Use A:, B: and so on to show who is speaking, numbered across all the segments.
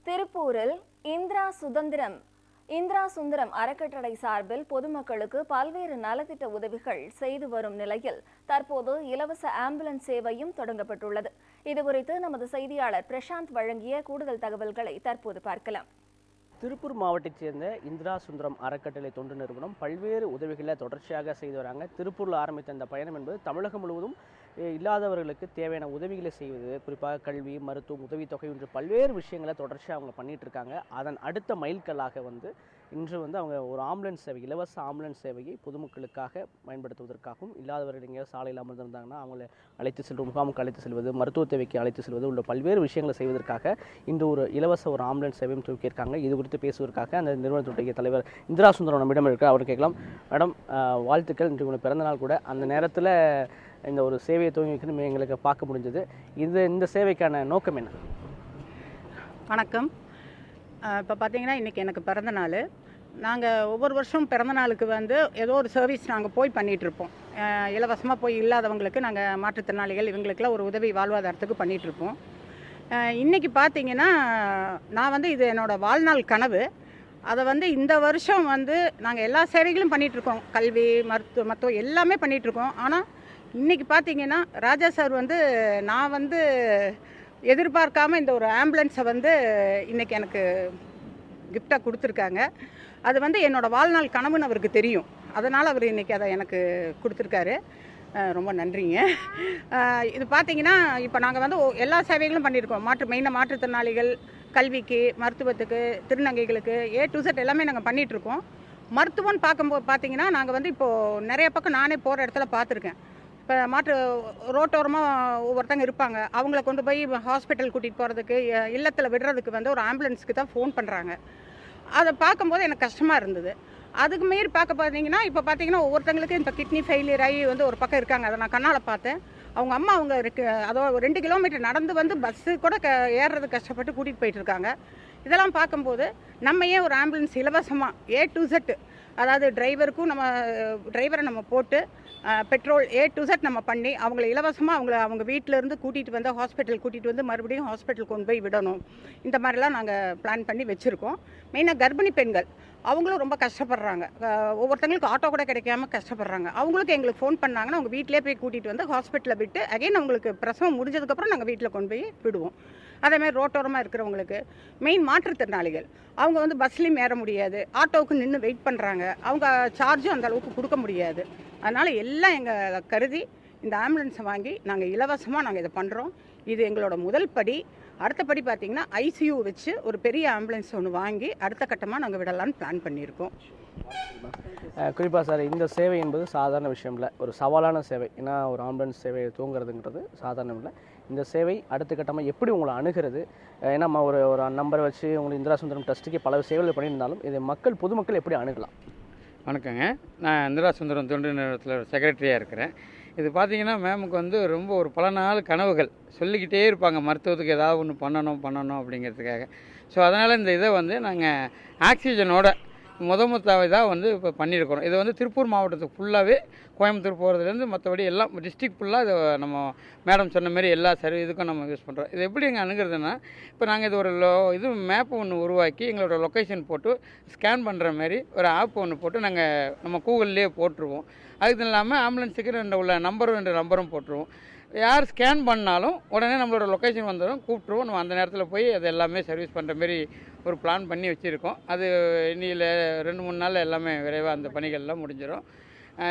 A: திருப்பூரில் இந்திரா சுந்தரம் அறக்கட்டளை சார்பில் பொதுமக்களுக்கு பல்வேறு நலத்திட்ட உதவிகள் செய்து வரும் நிலையில் தற்போது இலவச ஆம்புலன்ஸ் சேவையும் தொடங்கப்பட்டுள்ளது. இதுகுறித்து நமது செய்தியாளர் பிரசாந்த் வழங்கிய கூடுதல் தகவல்களை தற்போது பார்க்கலாம்.
B: திருப்பூர் மாவட்டத்தைச் சேர்ந்த இந்திரா சுந்தரம் அறக்கட்டளை தொண்டு நிறுவனம் பல்வேறு உதவிகளை தொடர்ச்சியாக செய்து வராங்க. திருப்பூரில் ஆரம்பித்த இந்த பயணம் என்பது தமிழகம் முழுவதும் இல்லாதவர்களுக்கு தேவையான உதவிகளை செய்வது, குறிப்பாக கல்வி, மருத்துவம், உதவித்தொகை என்று பல்வேறு விஷயங்களை தொடர்ச்சியாக அவங்க பண்ணிட்டு இருக்காங்க. அதன் அடுத்த மைல்கல்லாக இன்று அவங்க ஒரு ஆம்புலன்ஸ் சேவை, இலவச ஆம்புலன்ஸ் சேவையை பொதுமக்களுக்காக பயன்படுத்துவதற்காகவும், இல்லாதவர்கள் எங்கேயாவது சாலையில் அமர்ந்திருந்தாங்கன்னா அவங்களை அழைத்து செல்வது, முகாமுக்கு அழைத்து செல்வது, மருத்துவ தேவைக்கு அழைத்து செல்வது உள்ள பல்வேறு விஷயங்களை செய்வதற்காக இன்று ஒரு இலவச ஒரு ஆம்புலன்ஸ் சேவையும் துவக்கியிருக்காங்க. இது குறித்து பேசுவதற்காக அந்த நிறுவனத்துடைய தலைவர் இந்திரா சுந்தரம் நம்மிடம் இருக்க அவர் கேட்கலாம். மேடம், வாழ்த்துக்கள். இன்று உங்களை பிறந்தநாள் கூட. அந்த நேரத்தில் இந்த ஒரு சேவையை துவங்கி எங்களுக்கு பார்க்க முடிஞ்சது. இந்த சேவைக்கான நோக்கம் என்ன?
C: வணக்கம். இப்போ பார்த்தீங்கன்னா இன்றைக்கி எனக்கு பிறந்த நாள். நாங்கள் ஒவ்வொரு வருஷம் பிறந்த நாளுக்கு ஏதோ ஒரு சர்வீஸ் நாங்கள் போய் பண்ணிகிட்ருப்போம். இலவசமாக போய் இல்லாதவங்களுக்கு நாங்கள் மாற்றுத்திறனாளிகள் இவங்களுக்கெல்லாம் ஒரு உதவி வாழ்வாதாரத்துக்கு பண்ணிகிட்ருப்போம். இன்றைக்கி பார்த்தீங்கன்னா நான் இது என்னோடய வாழ்நாள் கனவு. அதை இந்த வருஷம் நாங்கள் எல்லா சேவைகளும் பண்ணிகிட்ருக்கோம். கல்வி, மருத்துவம் எல்லாமே பண்ணிகிட்ருக்கோம். ஆனால் இன்றைக்கி பார்த்தீங்கன்னா ராஜா சார் நான் எதிர்பார்க்காம இந்த ஒரு ஆம்புலன்ஸை இன்றைக்கி எனக்கு கிஃப்டாக கொடுத்துருக்காங்க. அது என்னோடய வாழ்நாள் கனவுன்னு அவருக்கு தெரியும். அதனால் அவர் இன்றைக்கி அதை எனக்கு கொடுத்துருக்காரு. ரொம்ப நன்றிங்க. இது பார்த்தீங்கன்னா இப்போ நாங்கள் எல்லா சேவைகளும் பண்ணியிருக்கோம். மெயினாக மாற்றுத்திறனாளிகள், கல்விக்கு, மருத்துவத்துக்கு, திருநங்கைகளுக்கு A to Z எல்லாமே நாங்கள் பண்ணிகிட்ருக்கோம். மருத்துவம்னு பார்க்கும்போது பார்த்தீங்கன்னா நாங்கள் இப்போது நிறைய பக்கம் நானே போகிற இடத்துல பார்த்துருக்கேன். இப்போ ரோட்டோரமாக ஒவ்வொருத்தங்க இருப்பாங்க. அவங்கள கொண்டு போய் ஹாஸ்பிட்டல் கூட்டிகிட்டு போகிறதுக்கு, இல்லத்தில் விடுறதுக்கு ஒரு ஆம்புலன்ஸுக்கு தான் ஃபோன் பண்ணுறாங்க. அதை பார்க்கும்போது எனக்கு கஷ்டமாக இருந்தது. அதுக்கு மீறி பார்த்தீங்கன்னா இப்போ பார்த்தீங்கன்னா ஒவ்வொருத்தங்களுக்கு இப்போ கிட்னி ஃபெயிலியர் ஆகி ஒரு பக்கம் இருக்காங்க. அதை நான் கண்ணால் பார்த்தேன். அவங்க அம்மா அதோ 2 கிலோமீட்டர் நடந்து பஸ்ஸு கூட ஏறுறது கஷ்டப்பட்டு கூட்டிகிட்டு போயிட்டு இருக்காங்க. இதெல்லாம் பார்க்கும்போது நம்ம ஏன் ஒரு ஆம்புலன்ஸ் இலவசமாக A to Z, அதாவது டிரைவரை நம்ம போட்டு பெட்ரோல் A to Z நம்ம பண்ணி அவங்கள இலவசமாக அவங்க வீட்டிலேருந்து கூட்டிகிட்டு ஹாஸ்பிட்டல் கூட்டிகிட்டு மறுபடியும் ஹாஸ்பிட்டல் கொண்டு போய் விடணும். இந்த மாதிரிலாம் நாங்கள் பிளான் பண்ணி வச்சுருக்கோம். மெயினாக கர்ப்பிணி பெண்கள் அவங்களும் ரொம்ப கஷ்டப்படுறாங்க. ஒவ்வொருத்தங்களுக்கு ஆட்டோ கூட கிடைக்காம கஷ்டப்படுறாங்க. அவங்களுக்கு எங்களுக்கு ஃபோன் பண்ணாங்கன்னா அவங்க வீட்டிலே போய் கூட்டிகிட்டு ஹாஸ்பிட்டலில் விட்டு அகைன் அவங்களுக்கு பிரசவம் முடிஞ்சதுக்கப்புறம் நாங்கள் வீட்டில் கொண்டு போய் விடுவோம். அதேமாதிரி ரோட்டோரமாக இருக்கிறவங்களுக்கு, மெயின் மாற்றுத்திறனாளிகள் அவங்க பஸ்லேயும் ஏற முடியாது, ஆட்டோவுக்கு நின்று வெயிட் பண்ணுறாங்க. அவங்க சார்ஜும் அந்த அளவுக்கு கொடுக்க முடியாது. அதனால் எல்லாம் எங்களை கருதி இந்த ஆம்புலன்ஸை வாங்கி நாங்கள் இலவசமாக இதை பண்ணுறோம். இது எங்களோட முதல் படி. அடுத்தபடி பார்த்திங்கன்னா ICU வச்சு ஒரு பெரிய ஆம்புலன்ஸ் ஒன்று வாங்கி அடுத்த கட்டமாக நாங்கள் விடலான்னு பிளான் பண்ணியிருக்கோம்.
B: குறிப்பாக சார், இந்த சேவை என்பது சாதாரண விஷயம் இல்லை, ஒரு சவாலான சேவை. ஏன்னா ஒரு ஆம்புலன்ஸ் சேவையை தூங்குறதுங்கிறது சாதாரணம் இல்லை. இந்த சேவை அடுத்த கட்டமாக எப்படி உங்களை அணுகிறது? ஏன்னா ஒரு நம்பரை வச்சு உங்களுக்கு இந்திரா சுந்தரம் ட்ரஸ்ட்டுக்கு பல சேவைகள் பண்ணியிருந்தாலும் இதை பொதுமக்கள் எப்படி அணுகலாம்?
D: வணக்கங்க. நான் இந்திரா சுந்தரம் தொண்டு நிறுவனத்தில் செக்ரட்டரியாக இருக்கிறேன். இது பார்த்திங்கன்னா மேமுக்கு ரொம்ப ஒரு பல நாள் கனவுகள் சொல்லிக்கிட்டே இருப்பாங்க, மருத்துவத்துக்கு ஏதாவது ஒன்று பண்ணணும் அப்படிங்கிறதுக்காக. ஸோ அதனால் இந்த இதை நாங்கள் ஆக்சிஜனோட இதாக இப்போ பண்ணியிருக்கிறோம். இது திருப்பூர் மாவட்டத்துக்கு ஃபுல்லாகவே, கோயம்புத்தூர் போகிறதுலேருந்து மற்றபடி எல்லாம் டிஸ்ட்ரிக்ட் ஃபுல்லாக இதை நம்ம மேடம் சொன்ன மாதிரி எல்லா இதுக்கும் நம்ம யூஸ் பண்ணுறோம். இது எப்படி எங்கள் அணுகிறதுனா, இப்போ நாங்கள் இது ஒரு மேப் ஒன்று உருவாக்கி எங்களோட லொக்கேஷன் போட்டு ஸ்கேன் பண்ணுற மாதிரி ஒரு ஆப் ஒன்று போட்டு நம்ம கூகுள்லேயே போட்டுருவோம். அதுக்கு இல்லாமல் ஆம்புலன்ஸுக்கு உள்ள நம்பரும் போட்டுருவோம். யார் ஸ்கேன் பண்ணாலும் உடனே நம்மளோட லொக்கேஷன் வந்துடும், கூப்பிட்ருவோம். நம்ம அந்த நேரத்தில் போய் அது எல்லாமே சர்வீஸ் பண்ணுற மாரி ஒரு பிளான் பண்ணி வச்சுருக்கோம். அது இன்னியில் 2-3 நாளில் எல்லாமே விரைவாக அந்த பணிகள்லாம் முடிஞ்சிடும்.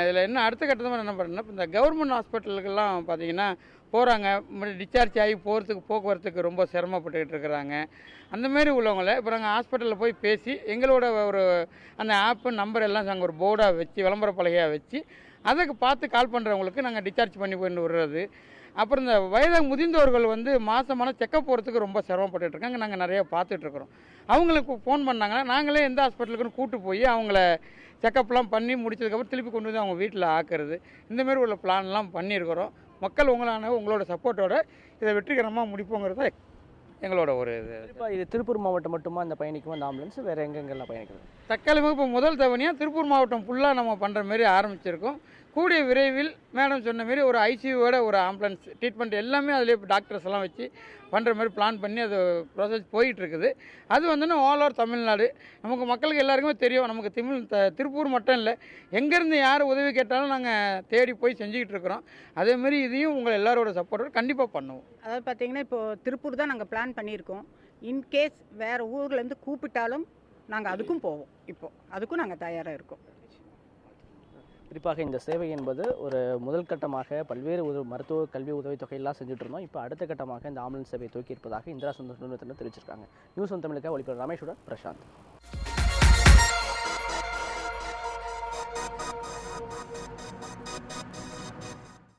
D: இதில் இன்னும் அடுத்த கட்டமாக என்ன பண்ணுறோன்னா, இந்த கவர்மெண்ட் ஹாஸ்பிட்டலுக்கெல்லாம் பார்த்திங்கன்னா போகிறாங்க, டிஸ்சார்ஜ் ஆகி போக்குவரத்துக்கு ரொம்ப சிரமப்பட்டுக்கிட்டு இருக்கிறாங்க. அந்தமாரி உள்ளவங்கள இப்போ நாங்கள் ஹாஸ்பிட்டலில் போய் பேசி எங்களோட ஒரு அந்த ஆப்பு நம்பர் எல்லாம் நாங்கள் ஒரு போர்டாக வச்சு, விளம்பர பலகையாக வச்சு அதுக்கு பார்த்து கால் பண்ணுறவங்களுக்கு நாங்கள் டிஸ்சார்ஜ் பண்ணி போயிட்டு விடுறது. அப்புறம் இந்த வயது முதிர்ந்தவர்கள் மாதமான செக்கப் போகிறதுக்கு ரொம்ப சிரமப்பட்டுருக்காங்க. நாங்கள் நிறைய பார்த்துட்ருக்குறோம். அவங்களுக்கு ஃபோன் பண்ணாங்கன்னா நாங்களே எந்த ஹாஸ்பிட்டலுக்குன்னு கூப்பிட்டு போய் அவங்கள செக்கப்லாம் பண்ணி முடிச்சதுக்கப்புறம் திருப்பி கொண்டு வந்து அவங்க வீட்டில் ஆக்குறது, இந்தமாரி உள்ள பிளான்லாம் பண்ணியிருக்கிறோம். மக்கள் உங்களோட சப்போர்ட்டோட இதை வெற்றிகரமாக முடிப்போங்கிறது எங்களோட ஒரு இது.
B: இது திருப்பூர் மாவட்டம் மட்டுமா இந்த பயணிக்கும் அந்த ஆம்புலன்ஸ்? வேறு எங்கெங்கெல்லாம் பயணிக்கிறது?
D: தற்காலிகமாக இப்போ முதல் தவணையாக திருப்பூர் மாவட்டம் ஃபுல்லாக நம்ம பண்ணுற மாரி ஆரம்பிச்சிருக்கோம். கூடிய விரைவில் மேடம் சொன்ன மாரி ஒரு ஐசியூவோட ஒரு ஆம்புலன்ஸ் ட்ரீட்மெண்ட் எல்லாமே அதிலே டாக்டர்ஸ் எல்லாம் வச்சு பண்ணுற மாதிரி பிளான் பண்ணி அது ப்ராசஸ் போயிட்டுருக்குது. அது வந்துன்னா ஆல் ஓவர் தமிழ்நாடு நமக்கு மக்களுக்கு எல்லாருக்குமே தெரியும். நமக்கு திருப்பூர் மட்டும் இல்லை, எங்கேருந்து யார் உதவி கேட்டாலும் நாங்கள் தேடி போய் செஞ்சுக்கிட்டு இருக்கிறோம். அதேமாரி இதையும் உங்கள் எல்லாரோட சப்போர்ட்டோட கண்டிப்பாக பண்ணுவோம்.
C: அதாவது பார்த்தீங்கன்னா இப்போது திருப்பூர் தான் நாங்கள் பிளான் பண்ணியிருக்கோம். இன்கேஸ் வேறு ஊர்லேருந்து கூப்பிட்டாலும் நாங்கள் அதுக்கும் போவோம். இப்போது அதுக்கும் நாங்கள் தயாராக இருக்கோம்.
B: குறிப்பாக இந்த சேவை என்பது ஒரு முதல் கட்டமாக பல்வேறு மருத்துவ கல்வி உதவித்தொகையெல்லாம் செஞ்சுட்டு இருந்தோம். இப்போ அடுத்த கட்டமாக இந்த ஆம்புலன்ஸ் சேவையை தூக்கி இருப்பதாக இந்திரா சுந்தரம் நிறுவனத்தினர் தெரிவிச்சிருக்காங்க. நியூஸ் ஒன் தமிழுக்காக ஒளிபரப்பு ரமேஷுடன் பிரசாந்த்.